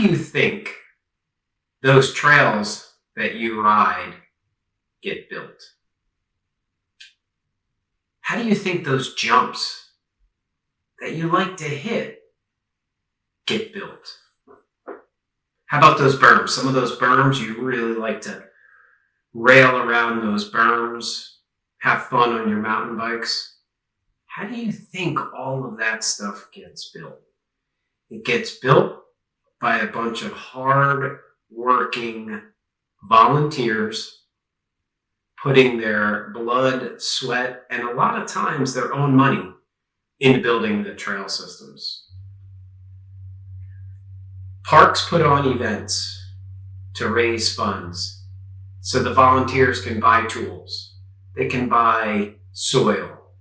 you think those trails that you ride get built? How do you think those jumps that you like to hit get built? How about those berms? Some of those berms, you really like to rail around those berms, have fun on your mountain bikes. How do you think all of that stuff gets built? It gets built by a bunch of hard-working volunteers putting their blood, sweat, and a lot of times their own money into building the trail systems. Parks put on events to raise funds so the volunteers can buy tools. They can buy soil,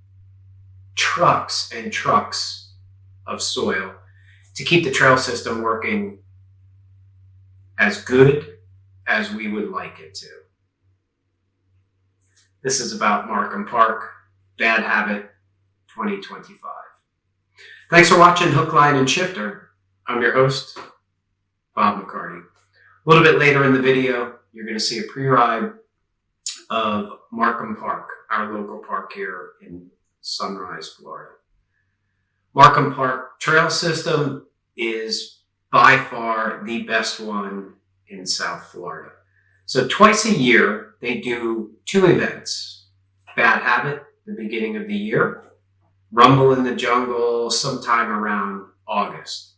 trucks and trucks of soil to keep the trail system working as good as we would like it to. This is about Markham Park, Bad Habit 2025. Thanks for watching Hook, Line, and Shifter. I'm your host, Bob McCarty. A little bit later in the video, you're going to see a pre-ride of Markham Park, our local park here in Sunrise, Florida. Markham Park trail system is by far the best one in South Florida. So twice a year, they do two events. Bad Habit, the beginning of the year. Rumble in the Jungle, sometime around August.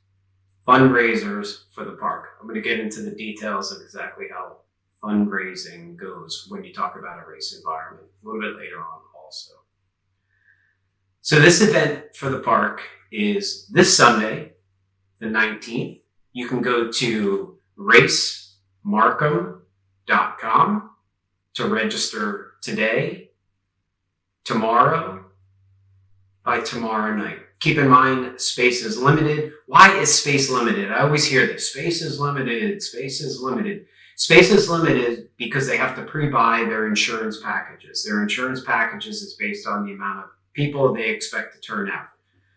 Fundraisers for the park. I'm going to get into the details of exactly how fundraising goes when you talk about a race environment a little bit later on also. So this event for the park is this Sunday, the 19th. You can go to racemarkham.com to register today, tomorrow, by tomorrow night. Keep in mind, space is limited. Why is space limited? I always hear this. Space is limited. Space is limited. Space is limited because they have to pre-buy their insurance packages. Their insurance packages is based on the amount of people they expect to turn out.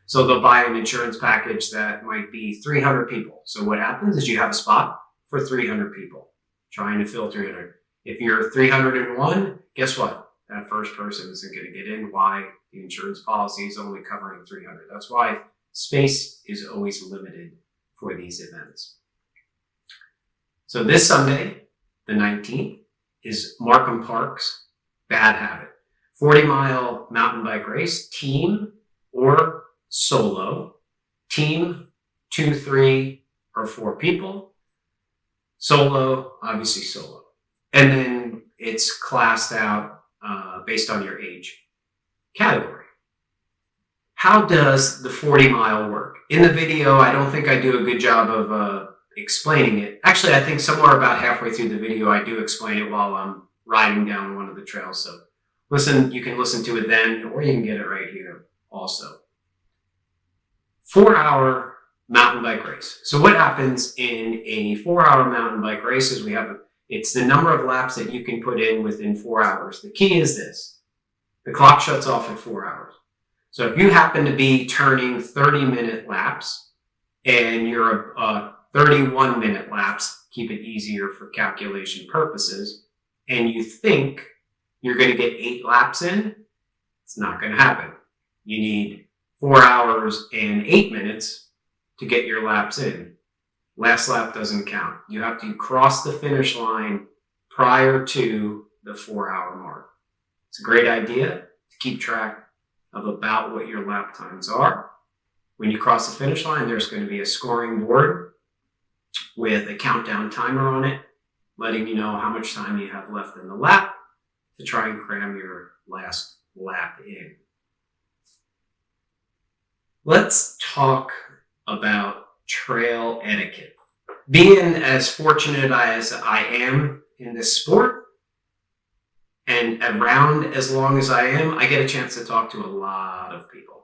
So they'll buy an insurance package that might be 300 people. So what happens is you have a spot for 300 people, trying to fill 300. If you're 301, guess what? That first person isn't going to get in. Why? The insurance policy is only covering 300. That's why space is always limited for these events. So this Sunday, the 19th, is Markham Park's Bad Habit. 40-mile mountain bike race, team or solo. Team, 2, 3, or 4 people. Solo, obviously solo. And then it's classed out based on your age category. How does the 40-mile work? In the video, I don't think I do a good job of explaining it. Actually, I think somewhere about halfway through the video, I do explain it while I'm riding down one of the trails. So listen, you can listen to it then, or you can get it right here also. 4-hour mountain bike race. So what happens in a 4-hour mountain bike race is it's the number of laps that you can put in within 4 hours. The key is this. The clock shuts off at 4 hours. So if you happen to be turning 30-minute laps and you're 31-minute laps, keep it easier for calculation purposes, and you think you're going to get 8 laps in, it's not going to happen. You need 4 hours and 8 minutes to get your laps in. Last lap doesn't count. You have to cross the finish line prior to the 4-hour mark. It's a great idea to keep track of about what your lap times are. When you cross the finish line, there's going to be a scoring board with a countdown timer on it, letting you know how much time you have left in the lap to try and cram your last lap in. Let's talk about trail etiquette. Being as fortunate as I am in this sport, and around as long as I am, I get a chance to talk to a lot of people.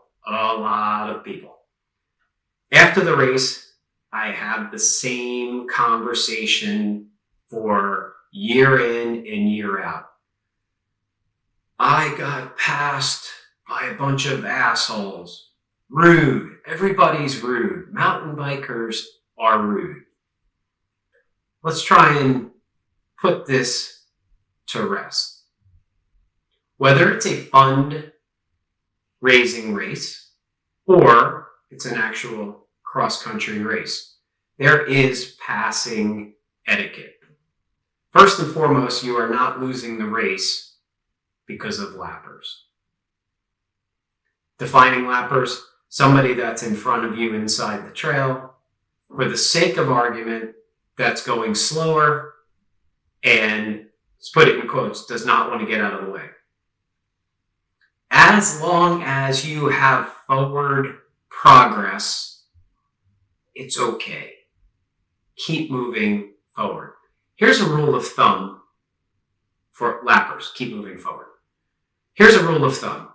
After the race, I have the same conversation for year in and year out. I got passed by a bunch of assholes. Rude. Everybody's rude. Mountain bikers are rude. let's try and put this to rest. Whether it's a fund-raising race or it's an actual cross-country race, there is passing etiquette. First and foremost, you are not losing the race because of lappers. Defining lappers, somebody that's in front of you inside the trail, for the sake of argument, that's going slower and, let's put it in quotes, does not want to get out of the way. As long as you have forward progress, it's okay. Keep moving forward. Here's a rule of thumb for lappers. Keep moving forward. Here's a rule of thumb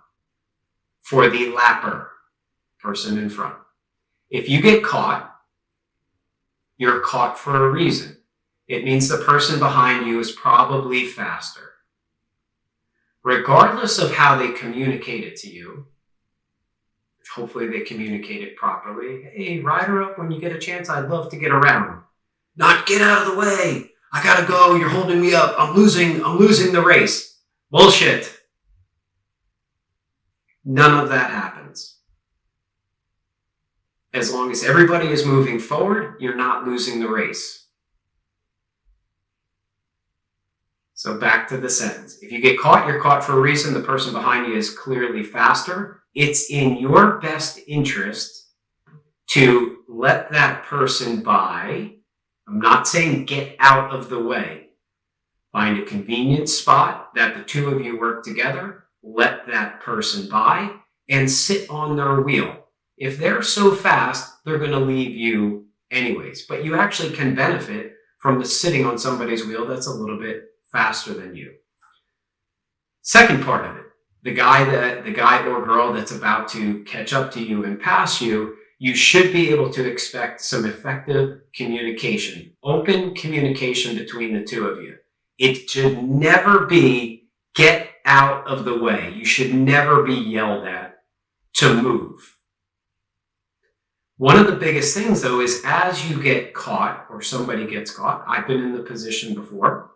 for the lapper, person in front. If you get caught, you're caught for a reason. It means the person behind you is probably faster. Regardless of how they communicate it to you, hopefully they communicate it properly. Hey, ride her up when you get a chance. I'd love to get around. Not get out of the way. I gotta go. You're holding me up. I'm losing the race. Bullshit. None of that happens. As long as everybody is moving forward, you're not losing the race. So back to the sentence. If you get caught, you're caught for a reason. The person behind you is clearly faster. It's in your best interest to let that person by. I'm not saying get out of the way. Find a convenient spot that the two of you work together. Let that person by and sit on their wheel. If they're so fast, they're going to leave you anyways. But you actually can benefit from the sitting on somebody's wheel that's a little bit faster than you. Second part of it, the guy or girl that's about to catch up to you and pass you, you should be able to expect some effective communication, open communication between the two of you. It should never be get out of the way. You should never be yelled at to move. One of the biggest things, though, is as you get caught or somebody gets caught, I've been in the position before,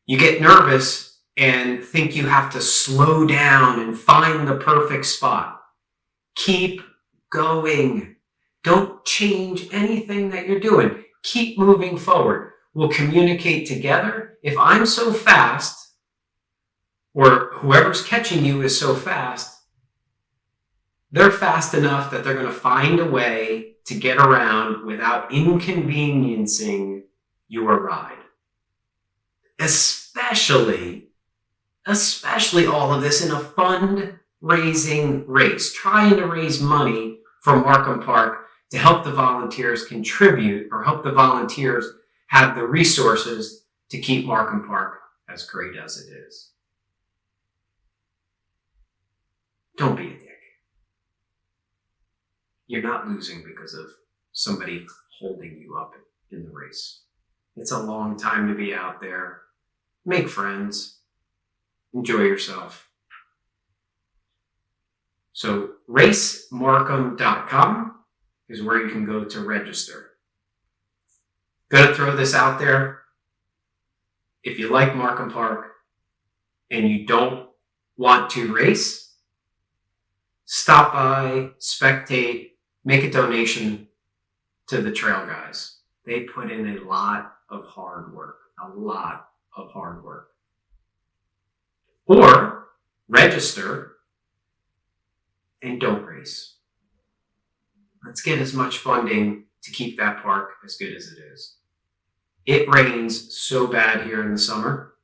you get nervous and think you have to slow down and find the perfect spot. Keep going. Don't change anything that you're doing. Keep moving forward. We'll communicate together. If I'm so fast, or whoever's catching you is so fast, they're fast enough that they're going to find a way to get around without inconveniencing your ride. Especially all of this in a fundraising race, trying to raise money for Markham Park to help the volunteers contribute or help the volunteers have the resources to keep Markham Park as great as it is. Don't be a dick. You're not losing because of somebody holding you up in the race. It's a long time to be out there. Make friends. Enjoy yourself. So racemarkham.com is where you can go to register. Gonna throw this out there. If you like Markham Park and you don't want to race, stop by, spectate, make a donation to the trail guys. They put in a lot of hard work. Or register and don't race. Let's get as much funding to keep that park as good as it is. It rains so bad here in the summer,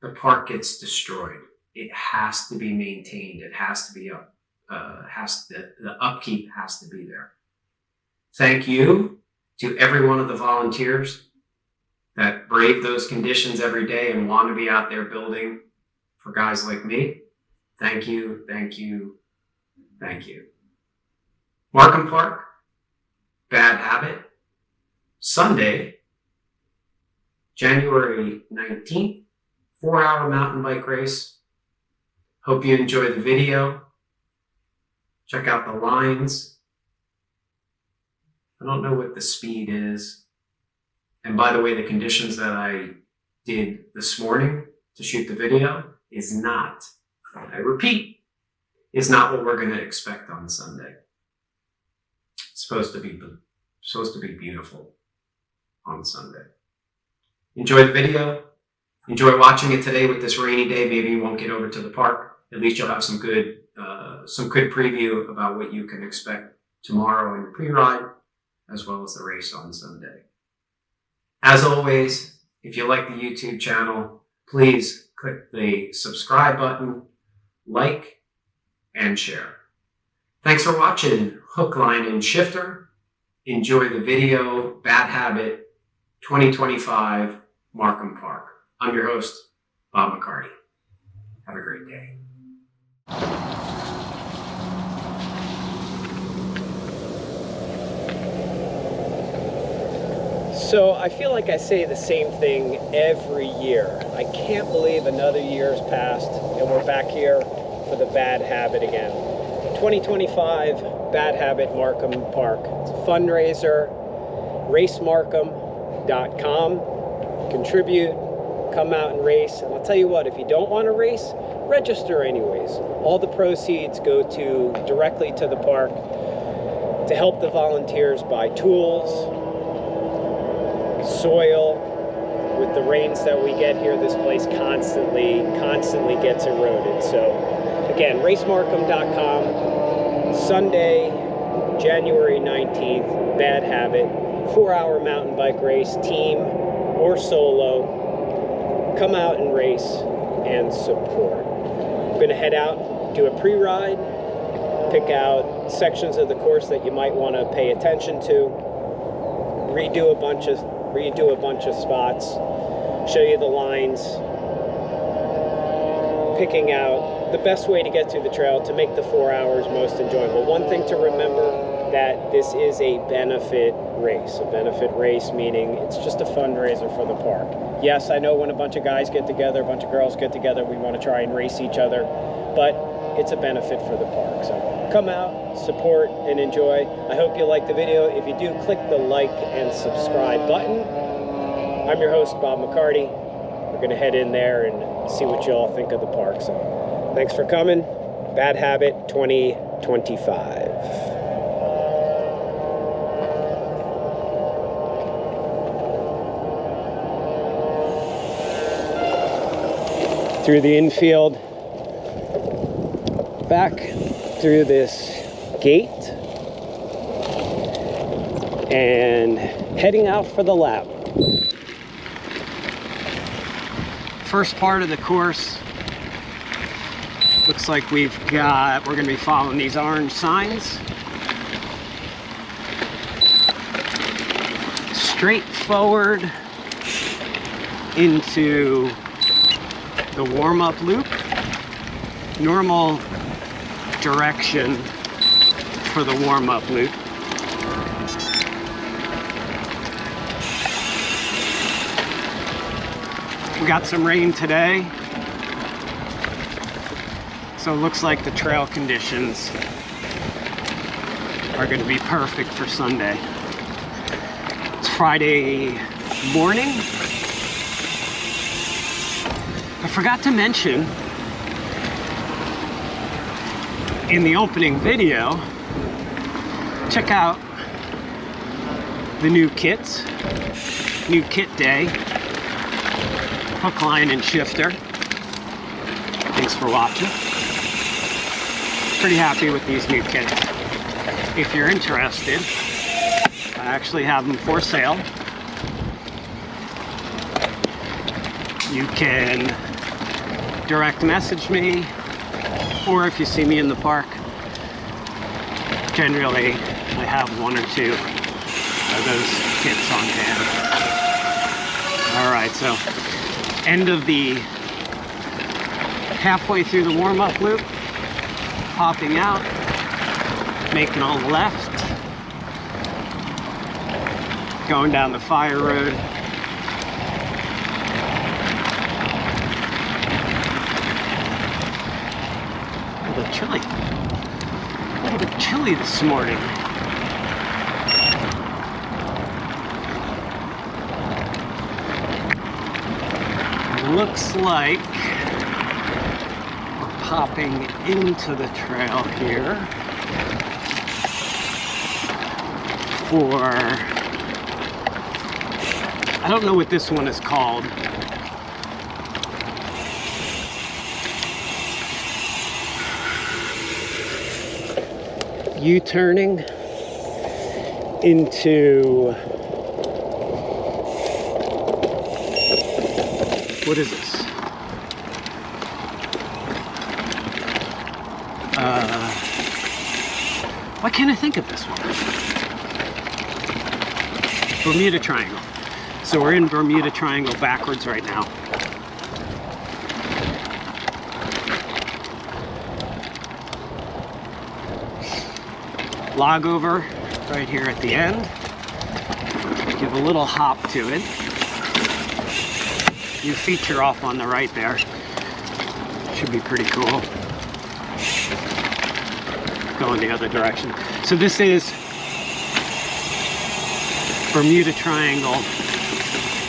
the park gets destroyed. It has to be maintained. It has to be up. The upkeep has to be there. Thank you to every one of the volunteers that brave those conditions every day and want to be out there building for guys like me. Thank you, thank you, thank you. Markham Park, Bad Habit, Sunday, January 19th, 4-hour mountain bike race. Hope you enjoy the video. Check out the lines. I don't know what the speed is. And by the way, the conditions that I did this morning to shoot the video is not, I repeat, is not what we're going to expect on Sunday. It's supposed to be beautiful on Sunday. Enjoy the video. Enjoy watching it today with this rainy day. Maybe you won't get over to the park. At least you'll have some good preview about what you can expect tomorrow in your pre-ride, as well as the race on Sunday. As always, if you like the YouTube channel, please click the subscribe button, like, and share. Thanks for watching Hook, Line, and Shifter. Enjoy the video, Bad Habit 2025, Markham Park. I'm your host, Bob McCarty. Have a great day. So I feel like I say the same thing every year. I can't believe another year has passed and we're back here for the Bad Habit again. 2025 Bad Habit Markham Park. It's a fundraiser, racemarkham.com. Contribute, come out and race. And I'll tell you what, if you don't want to race, register anyways. All the proceeds go directly to the park to help the volunteers buy tools, soil. With the rains that we get here, this place constantly gets eroded. So again, racemarkham.com. Sunday, January 19th, Bad Habit, 4-hour mountain bike race, team or solo. Come out and race and support. I'm going to head out, do a pre-ride, pick out sections of the course that you might want to pay attention to, redo a bunch of spots, show you the lines, picking out the best way to get through the trail to make the 4 hours most enjoyable. One thing to remember, that this is a benefit race. A benefit race meaning it's just a fundraiser for the park. Yes, I know when a bunch of guys get together, a bunch of girls get together, we want to try and race each other, but it's a benefit for the park. So come out, support, and enjoy. I hope you like the video. If you do, click the like and subscribe button. I'm your host, Bob McCarty. We're going to head in there and see what you all think of the park. So thanks for coming. Bad Habit 2025. Through the infield, back through this gate, and heading out for the lap. First part of the course, looks like we're going to be following these orange signs. Straight forward into the warm-up loop. Normal direction for the warm-up loop. We got some rain today, so it looks like the trail conditions are going to be perfect for Sunday. It's Friday morning. I forgot to mention in the opening video, check out the new kits, new kit day, Hook, Line, and Shifter. Thanks for watching. Pretty happy with these new kits. If you're interested, I actually have them for sale. You can direct message me, or if you see me in the park, generally I have 1 or 2 of those kits on hand. Alright, so end of the halfway through the warm-up loop, popping out, making a left, going down the fire road. A little bit chilly this morning. looks like we're popping into the trail here for, I don't know what this one is called. U-turning into, what is this? Why can't I think of this one? Bermuda Triangle. So we're in Bermuda Triangle backwards right now. Log over right here at the end. Give a little hop to it. New feature off on the right there. Should be pretty cool. Going the other direction. So this is Bermuda Triangle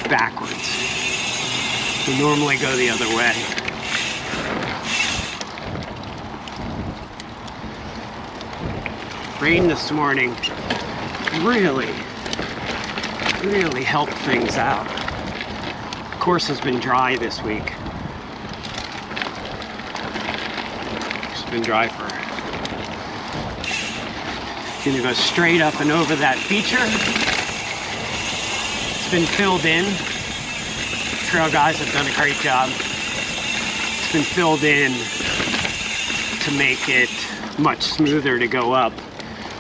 backwards. We normally go the other way. Rain this morning really helped things out. The course has been dry this week. It's been dry for. Gonna go straight up and over that feature. It's been filled in. Trail guys have done a great job. It's been filled in to make it much smoother to go up,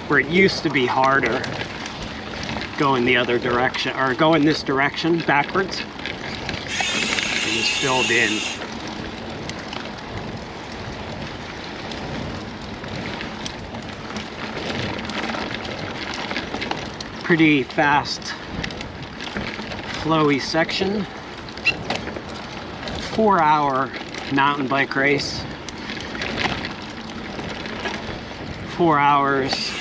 where it used to be harder going the other direction, or going this direction backwards. It was filled in. Pretty fast, flowy section. 4-hour mountain bike race. 4 hours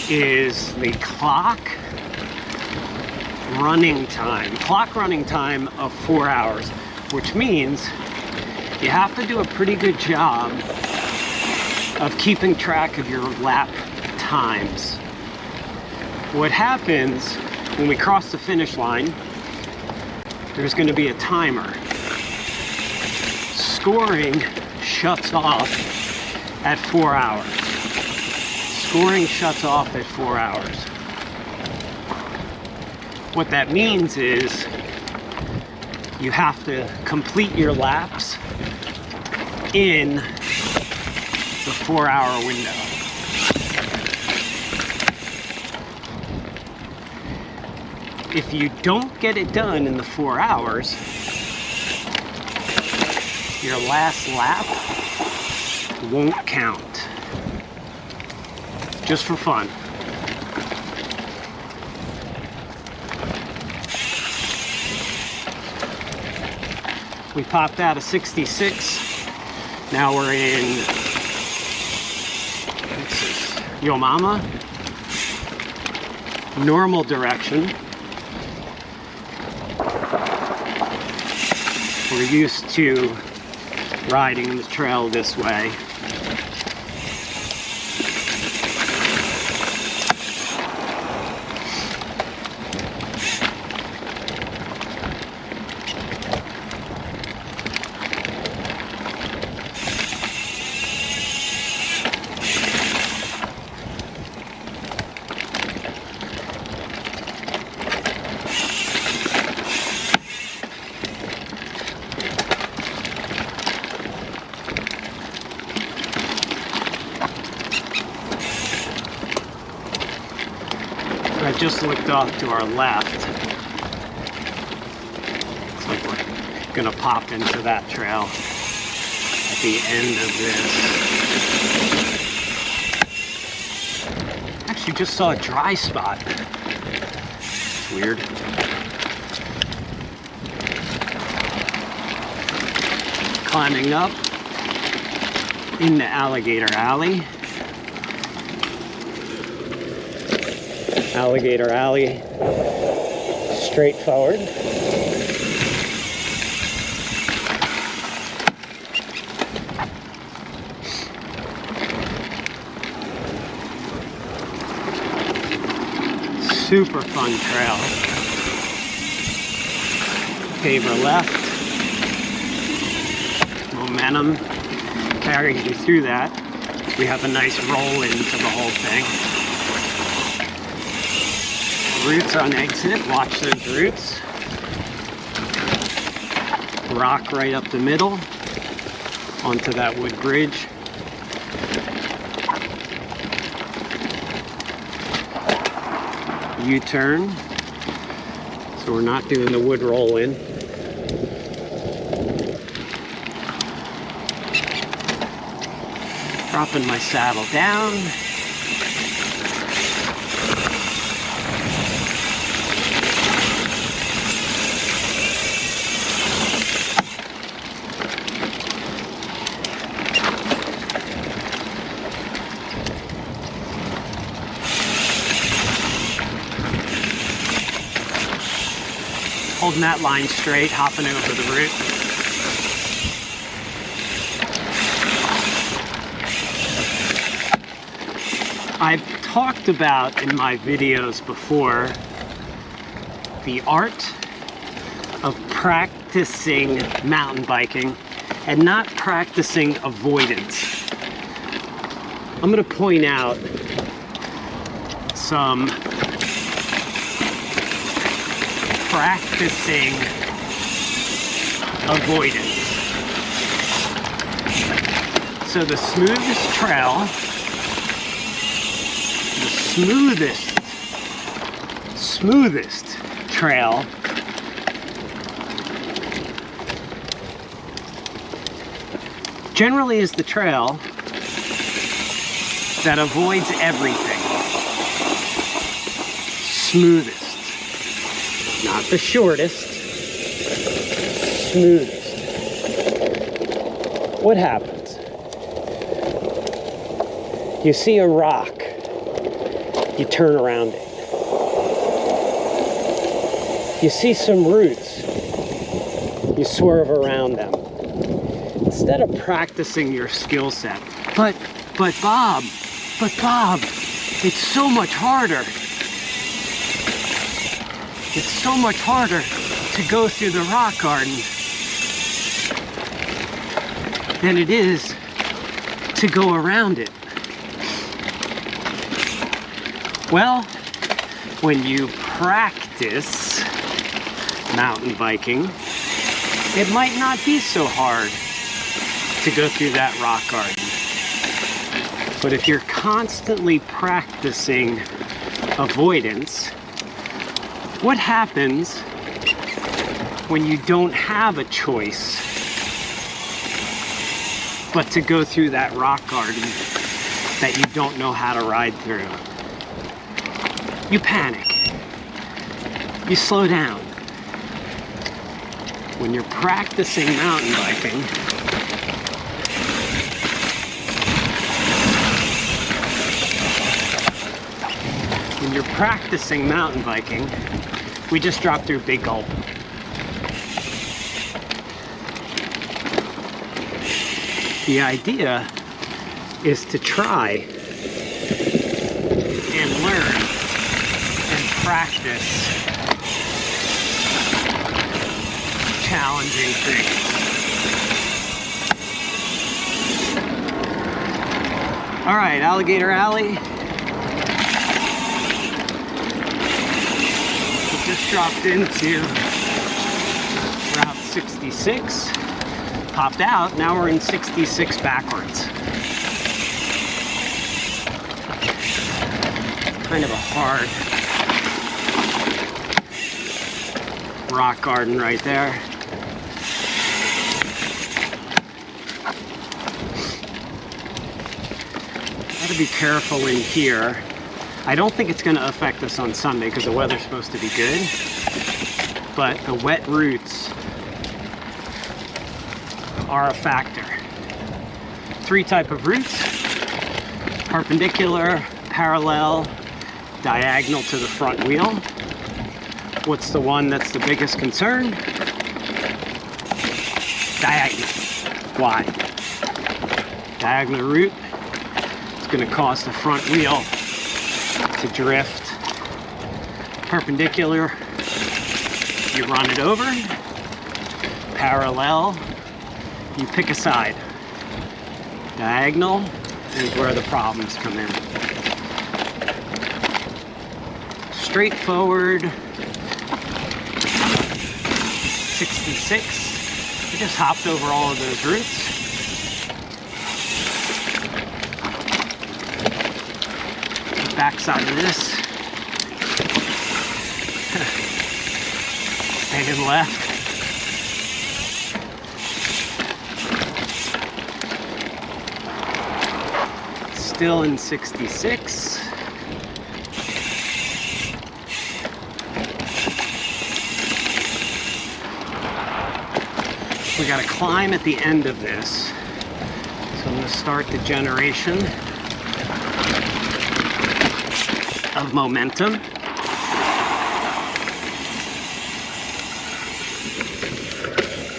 is the clock running time of 4 hours, which means you have to do a pretty good job of keeping track of your lap times. What happens when we cross the finish line, there's going to be a timer. Scoring shuts off at 4 hours. Scoring shuts off at 4 hours. What that means is you have to complete your laps in the 4-hour window. If you don't get it done in the 4 hours, your last lap won't count. Just for fun. We popped out of 66. Now we're in Yomama. Normal direction. We're used to riding the trail this way. I just looked off to our left. Looks like we're gonna pop into that trail at the end of this. Actually just saw a dry spot. It's weird. Climbing up into Alligator Alley. Alligator Alley, straight forward. Super fun trail. Paver left. Momentum carries you through that. We have a nice roll into the whole thing. Roots on exit, watch those roots. Rock right up the middle onto that wood bridge. U-turn, so we're not doing the wood roll in. Dropping my saddle down. Holding that line straight, hopping over the root. I've talked about in my videos before the art of practicing mountain biking and not practicing avoidance. I'm going to point out some practicing avoidance. So the smoothest trail, the smoothest trail generally is the trail that avoids everything. Smoothest. Not the shortest, smoothest. What happens? You see a rock, you turn around it. You see some roots, you swerve around them. Instead of practicing your skill set, but Bob, it's so much harder. It's so much harder to go through the rock garden than it is to go around it. Well, when you practice mountain biking, it might not be so hard to go through that rock garden. But if you're constantly practicing avoidance, what happens when you don't have a choice but to go through that rock garden that you don't know how to ride through? You panic. You slow down. When you're practicing mountain biking, we just drop through Big Gulp. The idea is to try and learn and practice challenging things. All right, Alligator Alley. Just dropped into Route 66, popped out, now we're in 66 backwards. Kind of a hard rock garden right there. Gotta be careful in here. I don't think it's going to affect us on Sunday because the weather's supposed to be good, but the wet roots are a factor. 3 types of roots: perpendicular, parallel, diagonal to the front wheel. What's the one that's the biggest concern? Diagonal. Why? Diagonal route. It's going to cause the front wheel to drift. Perpendicular, you run it over. Parallel, you pick a side. Diagonal is where the problems come in. Straightforward 66. We just hopped over all of those routes. The back side of this. Hanging left. Still in 66. We got to climb at the end of this. So I'm going to start the generation of momentum.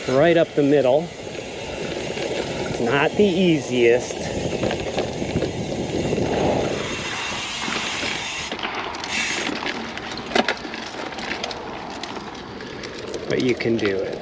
Right up the middle. It's not the easiest. But you can do it.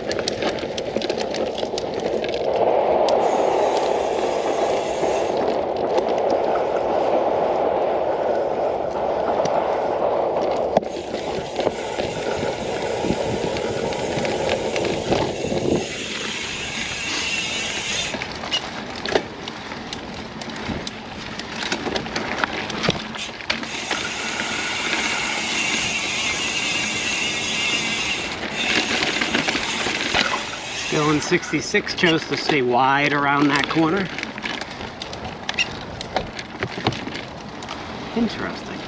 Still in 66, chose to stay wide around that corner. Interesting.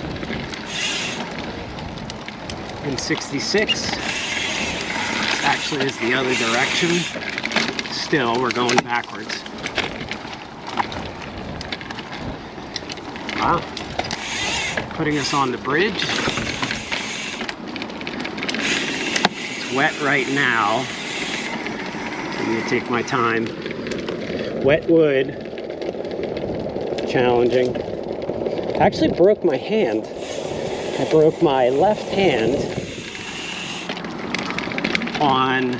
In 66, actually is the other direction. Still, we're going backwards. Wow. Putting us on the bridge. It's wet right now. I'm going to take my time. Wet wood. Challenging. I actually broke my hand. I broke my left hand on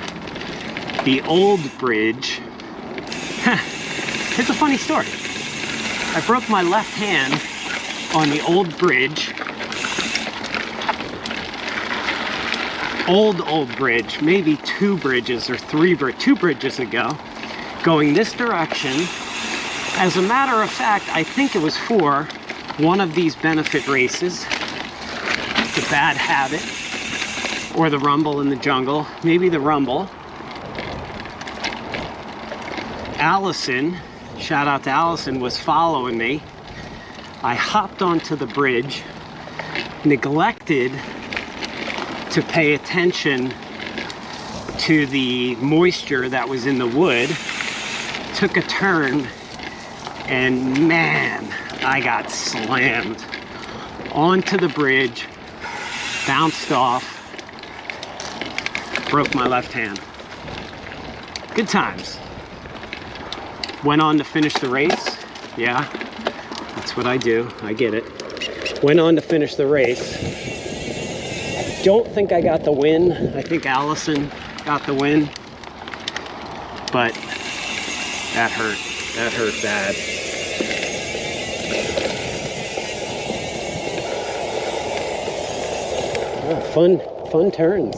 the old bridge. It's a funny story. I broke my left hand on the old bridge. Old bridge, maybe two bridges ago, going this direction. As a matter of fact, I think it was for one of these benefit races, the Bad Habit, or the Rumble in the Jungle, maybe the Rumble. Allison, shout out to Allison, was following me. I hopped onto the bridge, neglected to pay attention to the moisture that was in the wood, took a turn, and man, I got slammed onto the bridge, bounced off, broke my left hand. Good times. Went on to finish the race. Yeah, that's what I do. I get it. Went on to finish the race. Don't think I got the win. I think Allison got the win. But that hurt. That hurt bad. Oh, fun turns.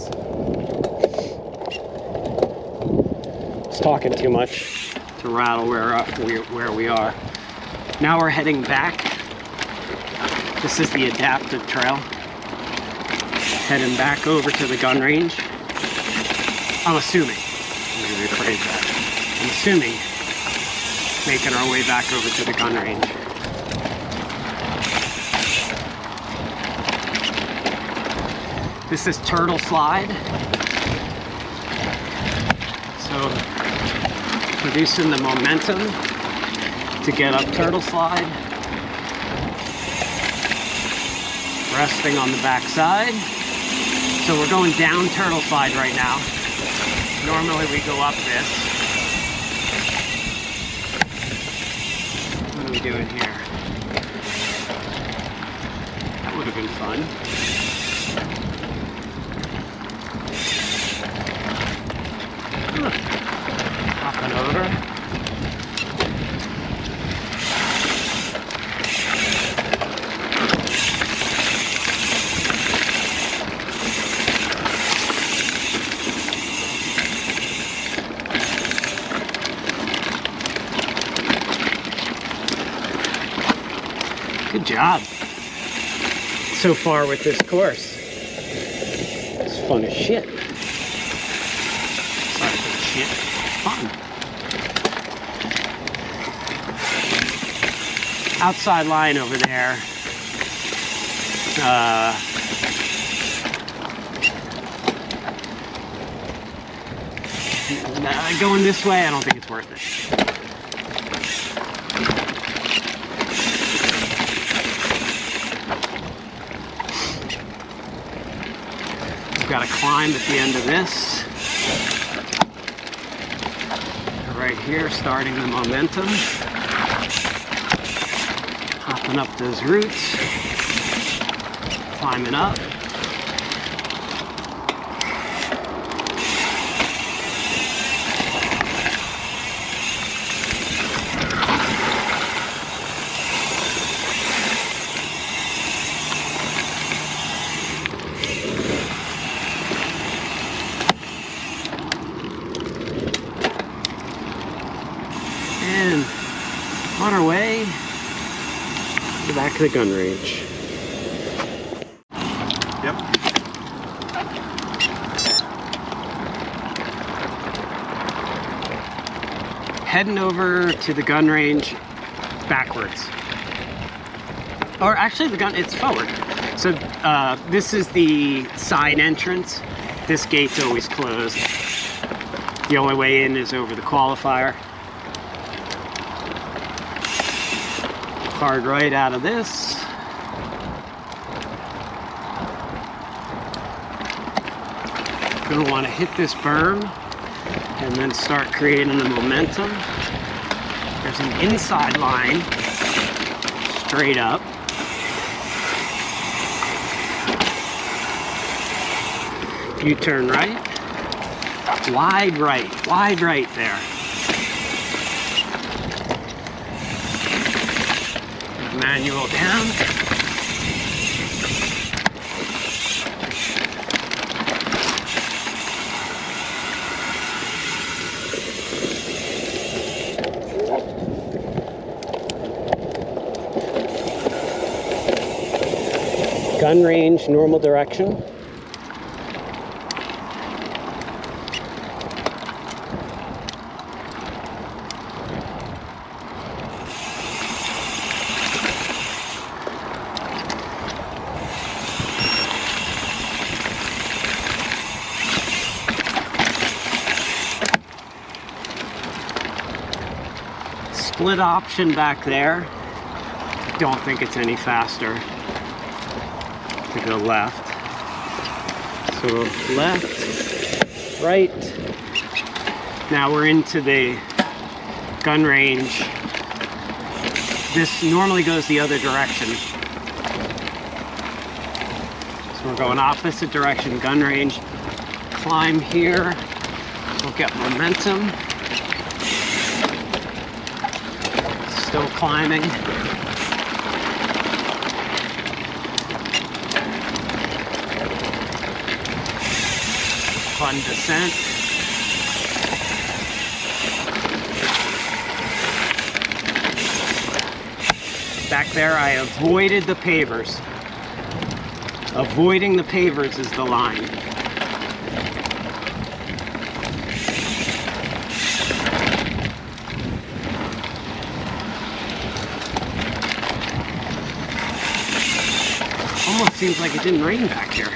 I was talking too much to rattle where we are. Now we're heading back. This is the adaptive trail. Heading back over to the gun range. I'm assuming. Let me rephrase that. I'm assuming making our way back over to the gun range. This is Turtle Slide. So producing the momentum to get up Turtle Slide. Resting on the back side. So we're going down Turtle Slide right now. Normally we go up this. we doing here? That would have been fun. Hopping over. Good job so far with this course. It's fun as shit. Sorry for the shit. Fun. Outside line over there. Going this way, I don't think it's worth it. Got to climb at the end of this. Right here, starting the momentum. Hopping up those roots. Climbing up. And on our way to the back of the gun range. Yep. Heading over to the gun range backwards. Or actually it's forward. So this is the side entrance. This gate's always closed. The only way in is over the qualifier. Hard right out of this. Gonna want to hit this berm and then start creating the momentum. There's an inside line straight up. You turn right, wide right there. Manual down. Gun range, normal direction. Split option back there. Don't think it's any faster to go left. So left, right. Now we're into the gun range. This normally goes the other direction. So we're going opposite direction, gun range. Climb here. We'll get momentum. Still climbing. Fun descent. Back there, I avoided the pavers. Avoiding the pavers is the line. Almost seems like it didn't rain back here.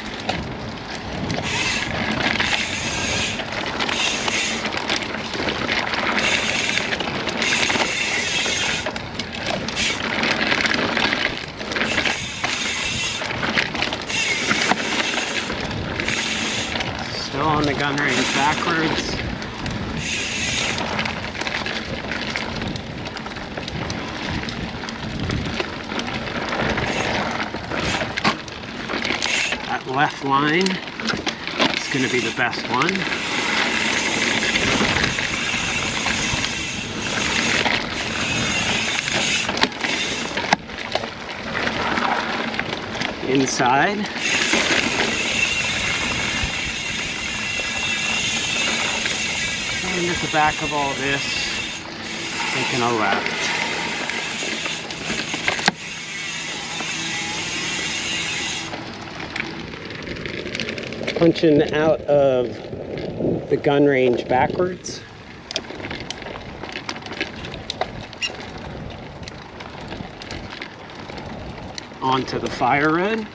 Still on the gun range backwards. left line is going to be the best one. Inside. And at the back of all this, taking a left. Punching out of the gun range backwards. Onto the fire road.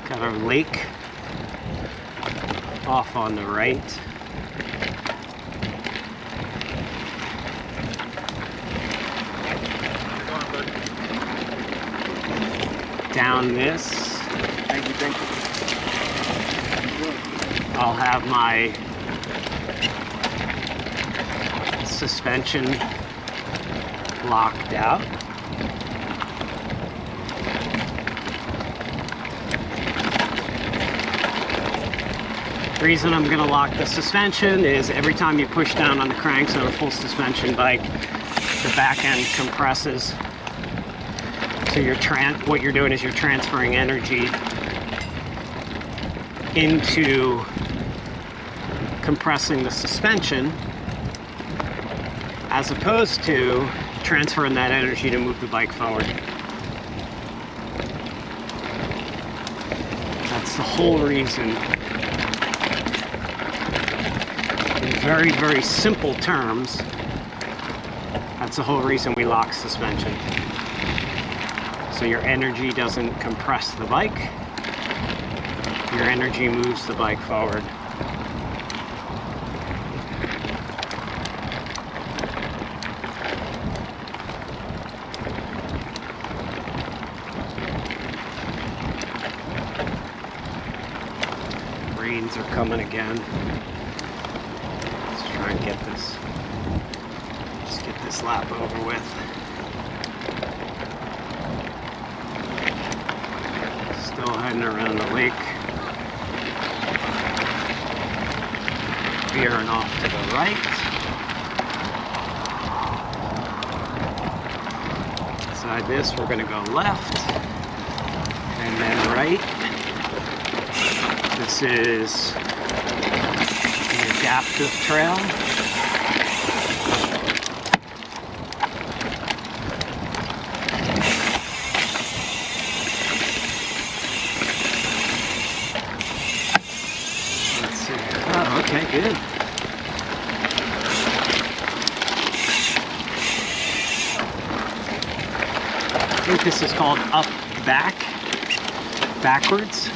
Got our lake off on the right. Down this. Thank you, thank you. I'll have my suspension locked out. The reason I'm going to lock the suspension is every time you push down on the cranks on a full suspension bike, the back end compresses. So what you're doing is you're transferring energy into compressing the suspension, as opposed to transferring that energy to move the bike forward. That's the whole reason. In very, very simple terms, that's the whole reason we lock suspension. So your energy doesn't compress the bike, your energy moves the bike forward. Rains are coming again. Let's try and get this, just get this lap over with. Still heading around the lake. Veering off to the right. Inside this, we're going to go left and then right. This is an adaptive trail. Let's see. Oh, okay, good. I think this is called up backwards.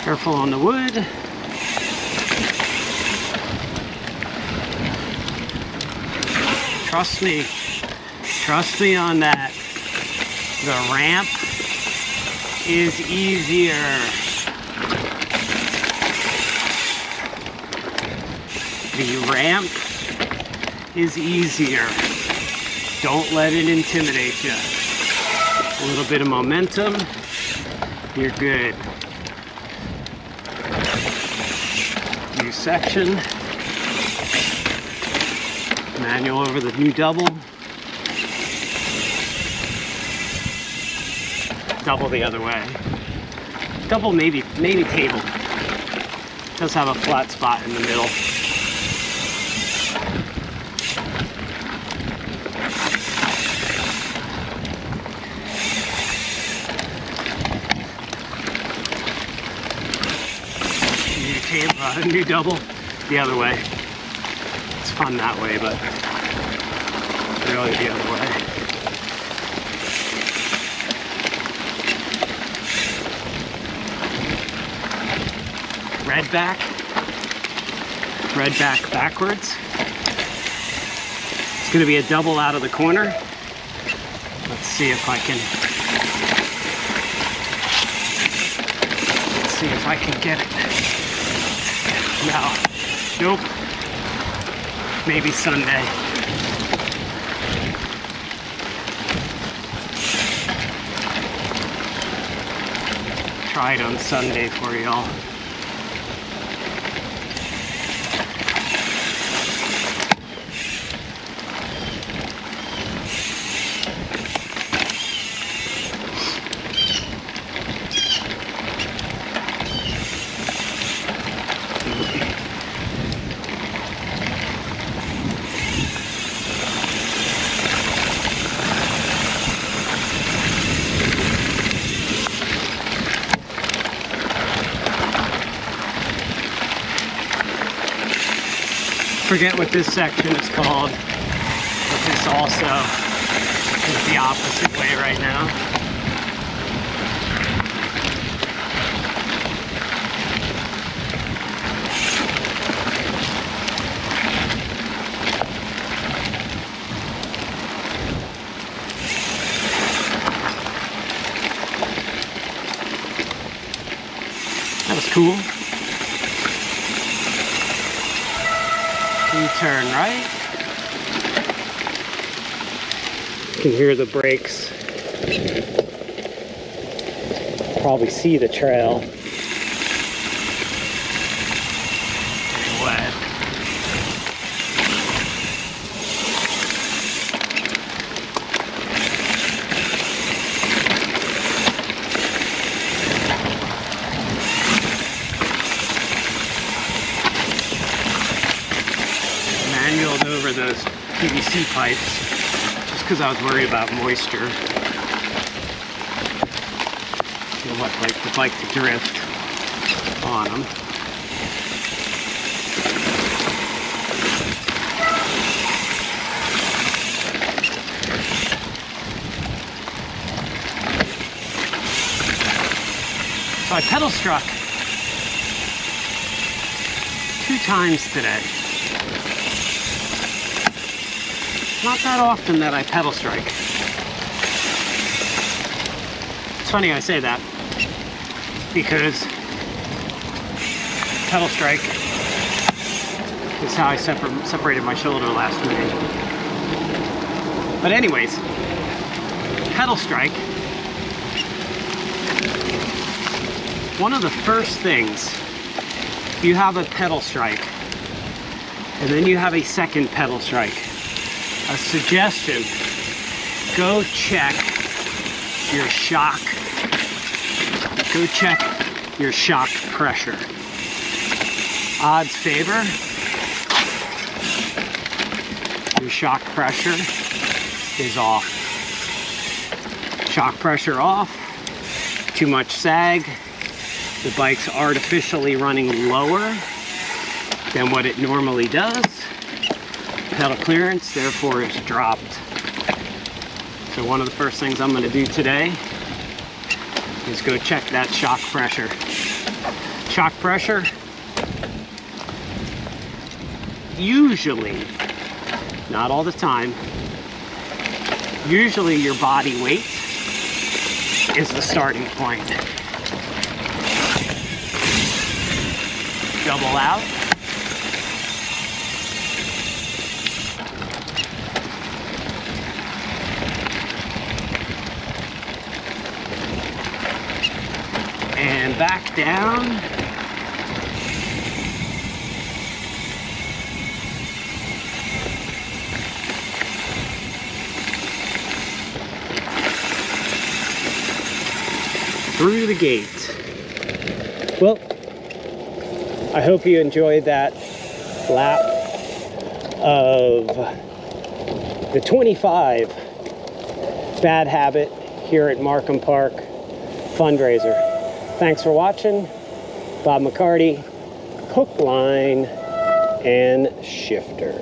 Careful on the wood. Trust me on that. The ramp is easier. The ramp is easier. Don't let it intimidate you. A little bit of momentum, you're good. section. Manual over the new double. Double the other way. Double maybe table. Does have a flat spot in the middle. New double the other way. It's fun that way, but really the other way. Red back backwards. It's going to be a double out of the corner. Let's see if I can get it. No. Nope. Maybe Sunday. Try it on Sunday for y'all. Forget what this section is called, but this also is the opposite way right now. That was cool. U-turn right. You can hear the brakes. Probably see the trail. Getting wet. Manualed over those PVC pipes just because I was worried about moisture. You'll want the bike to drift on them. So I pedal struck 2 times today. Not that often that I pedal strike. It's funny I say that because pedal strike is how I separated my shoulder last week. But anyways, pedal strike. One of the first things, you have a pedal strike and then you have a second pedal strike. A suggestion, go check your shock. Go check your shock pressure. Odds favor your shock pressure is off. Shock pressure off, too much sag. The bike's artificially running lower than what it normally does. Pedal clearance, therefore, is dropped. So one of the first things I'm going to do today is go check that shock pressure. Shock pressure, usually, not all the time, usually your body weight is the starting point. Double out. And back down. through the gate. Well, I hope you enjoyed that lap of the 25 Bad Habit here at Markham Park fundraiser. Thanks for watching. Bob McCarty, hook, line, and shifter.